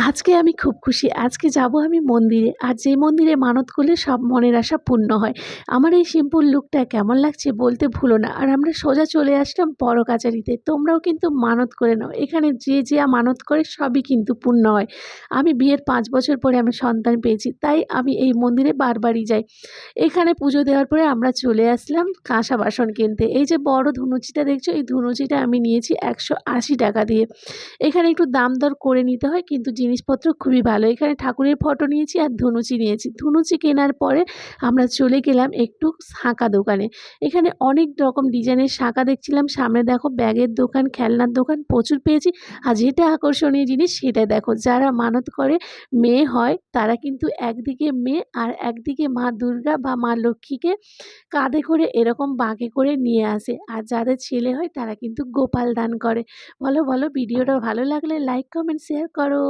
আজকে আমি খুব খুশি। আজকে যাবো আমি মন্দিরে। আর যে মন্দিরে মানত করলে সব মনের আশা পূর্ণ হয়। আমার এই সিম্পল লুকটা কেমন লাগছে বলতে ভুলো না। আর আমরা সোজা চলে আসলাম বড় কাচারিতে। তোমরাও কিন্তু মানত করে নাও। এখানে যে যা মানত করে সবই কিন্তু পূর্ণ হয়। আমি বিয়ের ৫ বছর পরে আমি সন্তান পেয়েছি। তাই আমি এই মন্দিরে বারবারই যাই। এখানে পুজো দেওয়ার পরে আমরা চলে আসলাম কাঁসা বাসন কিনতে। এই যে বড় ধুনুচিটা দেখছো, এই ধুনুচিটা আমি নিয়েছি ৳১৮০ দিয়ে। এখানে একটু দাম দর করে নিতে হয়, কিন্তু জিনিসপত্র খুবই ভালো। এখানে ঠাকুরের ফটো নিয়েছি আর ধুনুচি নিয়েছি। ধুনুচি কেনার পরে আমরা চলে গেলাম একটু শাঁখা দোকানে। এখানে অনেক রকম ডিজাইনের শাঁখা দেখছিলাম। সামনে দেখো ব্যাগের দোকান, খেলনার দোকান প্রচুর পেয়েছি। আর যেটা আকর্ষণীয় জিনিস সেটা দেখো, যারা মানত করে মেয়ে হয় তারা কিন্তু একদিকে মেয়ে আর একদিকে মা দুর্গা বা মা লক্ষ্মীকে কাঁধে করে এরকম বাঁকে করে নিয়ে আসে। আর যাদের ছেলে হয় তারা কিন্তু গোপাল দান করে। বলো, বলো, ভিডিওটা ভালো লাগলে লাইক, কমেন্ট, শেয়ার করো।